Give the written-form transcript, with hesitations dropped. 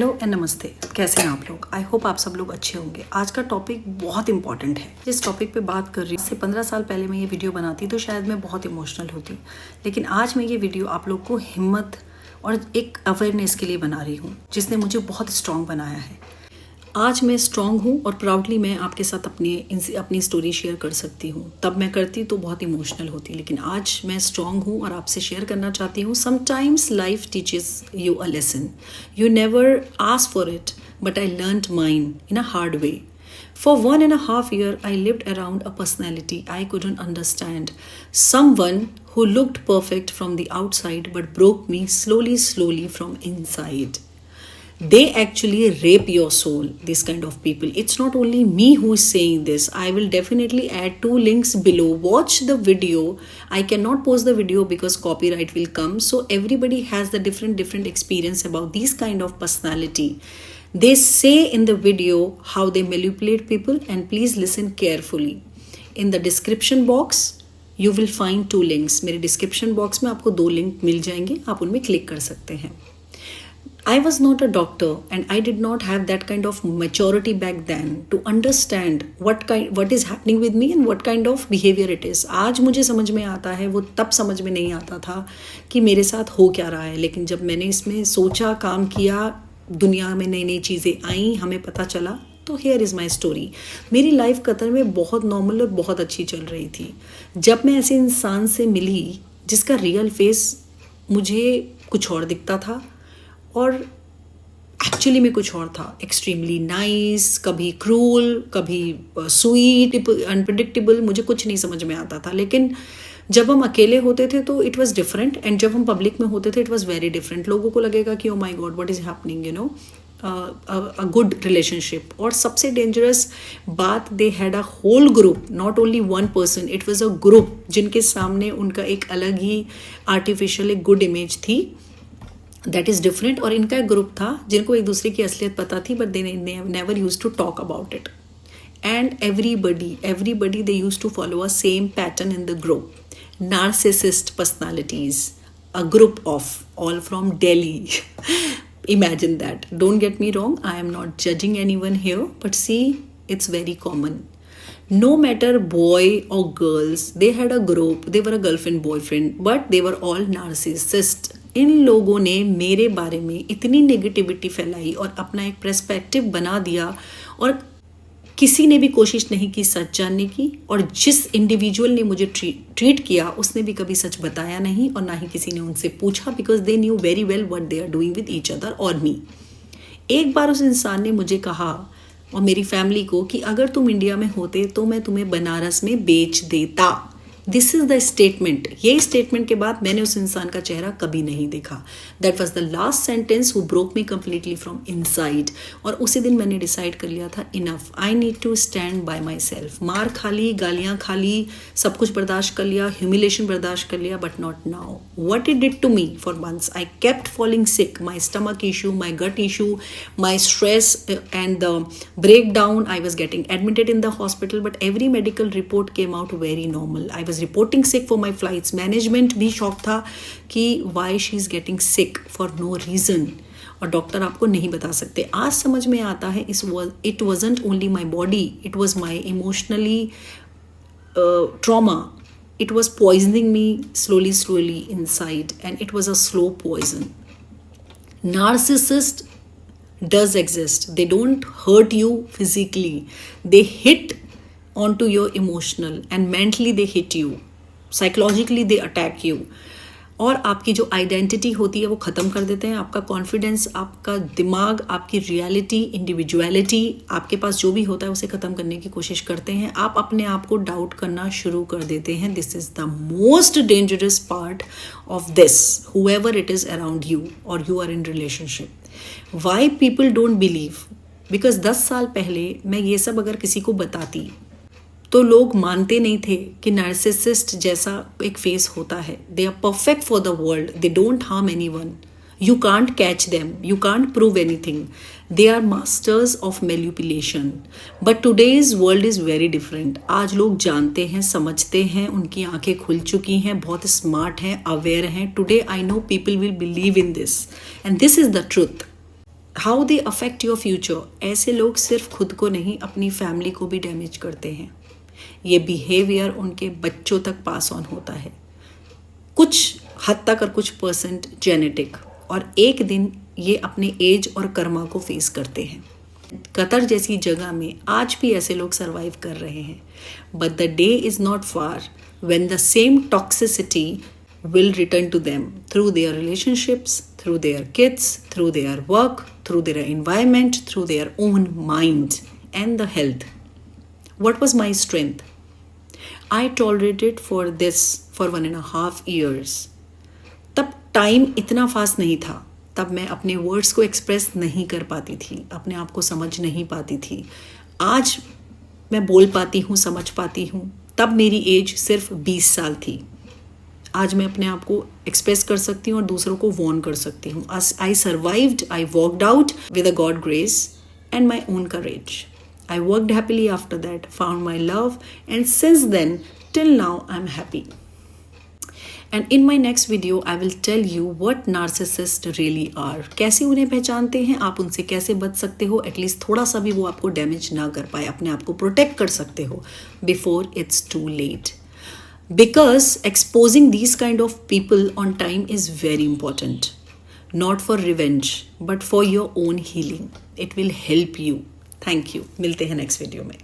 Hello and नमस्ते, कैसे हैं आप लोग। आई होप आप सब लोग अच्छे होंगे। आज का टॉपिक बहुत इंपॉर्टेंट है। जिस टॉपिक पे बात कर रही हूँ, इससे 15 साल पहले मैं ये वीडियो बनाती तो शायद मैं बहुत इमोशनल होती, लेकिन आज मैं ये वीडियो आप लोग को हिम्मत और एक अवेयरनेस के लिए बना रही हूँ, जिसने मुझे बहुत स्ट्रॉन्ग बनाया है। आज मैं स्ट्रॉन्ग हूँ और प्राउडली मैं आपके साथ अपनी स्टोरी शेयर कर सकती हूँ। तब मैं करती तो बहुत इमोशनल होती, लेकिन आज मैं स्ट्रॉन्ग हूँ और आपसे शेयर करना चाहती हूँ। Sometimes life teaches you a lesson you never ask for it, but I learned mine in a hard way. For 1.5 years, I lived around a personality I couldn't understand. Someone who looked perfect from the outside but broke me slowly from inside. They actually rape your soul, these kind of people. It's not only me who is saying this. I will definitely add 2 links below. Watch the video. I cannot post the video because copyright will come. So everybody has the different experience about these kind of personality. They say in the video how they manipulate people, and please listen carefully. In the description box you will find 2 links. मेरे description box में आपको 2 link मिल जाएंगे, आप उनमें click कर सकते हैं. I was not a doctor and I did not have that kind of maturity back then to understand what is happening with me and what kind of behavior it is. आज मुझे समझ में आता है, वो तब समझ में नहीं आता था कि मेरे साथ हो क्या रहा है। लेकिन जब मैंने इसमें सोचा, काम किया, दुनिया में नई नई चीज़ें आई, हमें पता चला, तो हेयर इज़ माई स्टोरी. मेरी लाइफ कतर में बहुत नॉर्मल और बहुत अच्छी चल रही थी, जब मैं ऐसे इंसान से मिली जिसका रियल फेस मुझे कुछ और दिखता था और एक्चुअली में कुछ और था. एक्सट्रीमली नाइस, कभी क्रूल, कभी स्वीट, अनप्रिडिक्टेबल. मुझे कुछ नहीं समझ में आता था. लेकिन जब हम अकेले होते थे तो इट वाज डिफरेंट, एंड जब हम पब्लिक में होते थे इट वाज वेरी डिफरेंट. लोगों को लगेगा कि oh my God what is happening, you know, a good relationship. और सबसे डेंजरस बात, they had a whole group, not only one person, it was a group जिनके सामने उनका एक अलग ही आर्टिफिशियल एक गुड इमेज थी, दैट इज़ डिफरेंट. और इनका एक ग्रुप था जिनको एक दूसरे की असलियत पता थी, but they never use to talk about it. And everybody they used to follow a same pattern in the group. Narcissist personalities, a group of all from Delhi. Imagine that. Don't get me wrong, I am not judging anyone here, but see, it's very common. No matter boy or girls, they had a group, they were a girlfriend boyfriend, but they were all narcissists. इन लोगों ने मेरे बारे में इतनी negativity फैलाई और अपना एक पर्सपेक्टिव बना दिया, और किसी ने भी कोशिश नहीं की सच जानने की. और जिस इंडिविजुअल ने मुझे ट्रीट किया उसने भी कभी सच बताया नहीं, और ना ही किसी ने उनसे पूछा, because they knew very well what they are doing with each other और मी. एक बार उस इंसान ने मुझे कहा और मेरी फैमिली को कि अगर तुम इंडिया में होते तो मैं तुम्हें बनारस में बेच देता. This is the statement. ये स्टेटमेंट के बाद मैंने उस इंसान का चेहरा कभी नहीं देखा. That was the last sentence who broke me completely from inside. और उसी दिन मैंने डिसाइड कर लिया था, enough, I need to stand by myself. मार खा ली, गालियाँ खा ली, सब कुछ बर्दाश्त कर लिया, ह्यूमिलेशन बर्दाश्त कर लिया, but not now. What it did to me for months, I kept falling sick. My stomach issue, my gut issue, my stress and the breakdown. I was getting admitted in the hospital, but every medical report came out very normal. I was reporting sick for my flights. Management भी shock था कि why she is getting sick for no reason. और doctor आपको नहीं बता सकते. आज समझ में आता है, it wasn't only my body, it was my emotionally trauma. It was poisoning me slowly inside, and it was a slow poison. Narcissist does exist. They don't hurt you physically, they hit onto your emotional and mentally they hit you, psychologically they attack you. और आपकी जो identity होती है वो ख़त्म कर देते हैं. आपका कॉन्फिडेंस, आपका दिमाग, आपकी रियलिटी, इंडिविजुअलिटी, आपके पास जो भी होता है उसे ख़त्म करने की कोशिश करते हैं. आप अपने आप को डाउट करना शुरू कर देते हैं. This is the most dangerous part of this, however it is around you और you are in relationship. Why people don't believe, because 10 साल पहले मैं ये सब अगर किसी को बताती तो लोग मानते नहीं थे कि नार्सिसिस्ट जैसा एक फेस होता है. They are perfect for the world, they don't harm anyone, you can't catch them, you can't prove anything, they are masters of manipulation. But today's world is very different. आज लोग जानते हैं, समझते हैं, उनकी आंखें खुल चुकी हैं, बहुत स्मार्ट हैं, अवेयर हैं. Today I know people will believe in this, and this is the truth. How they affect your future. ऐसे लोग सिर्फ खुद को नहीं, अपनी फैमिली को भी डैमेज करते हैं। ये बिहेवियर उनके बच्चों तक पास ऑन होता है, कुछ हद तक और कुछ परसेंट जेनेटिक, और एक दिन ये अपने एज और कर्मा को फेस करते हैं। कतर जैसी जगह में आज भी ऐसे लोग सरवाइव कर रहे हैं, but the day is not far when the same toxicity will return to them through their relationships, through their kids, through their work, through their environment, through their own mind and the health. What was my strength? I tolerated for this for 1.5 years. तब time इतना fast नहीं था, तब मैं अपने words को express नहीं कर पाती थी, अपने आप को समझ नहीं पाती थी। आज मैं बोल पाती हूँ, समझ पाती हूँ। तब मेरी एज सिर्फ 20 साल थी। आज मैं अपने आप को एक्सप्रेस कर सकती हूँ और दूसरों को वॉर्न कर सकती हूँ। I survived, I walked out with a God grace and my own courage. I worked happily after that, found my love, and since then till now I am happy. And in my next video I will tell you what narcissist really are. कैसे उन्हें पहचानते हैं, आप उनसे कैसे बच सकते हो, एटलीस्ट थोड़ा सा भी वो आपको डैमेज ना कर पाए, अपने आप को प्रोटेक्ट कर सकते हो before it's too late. Because exposing these kind of people on time is very important, not for revenge but for your own healing. It will help you. Thank you. मिलते हैं नेक्स्ट वीडियो में।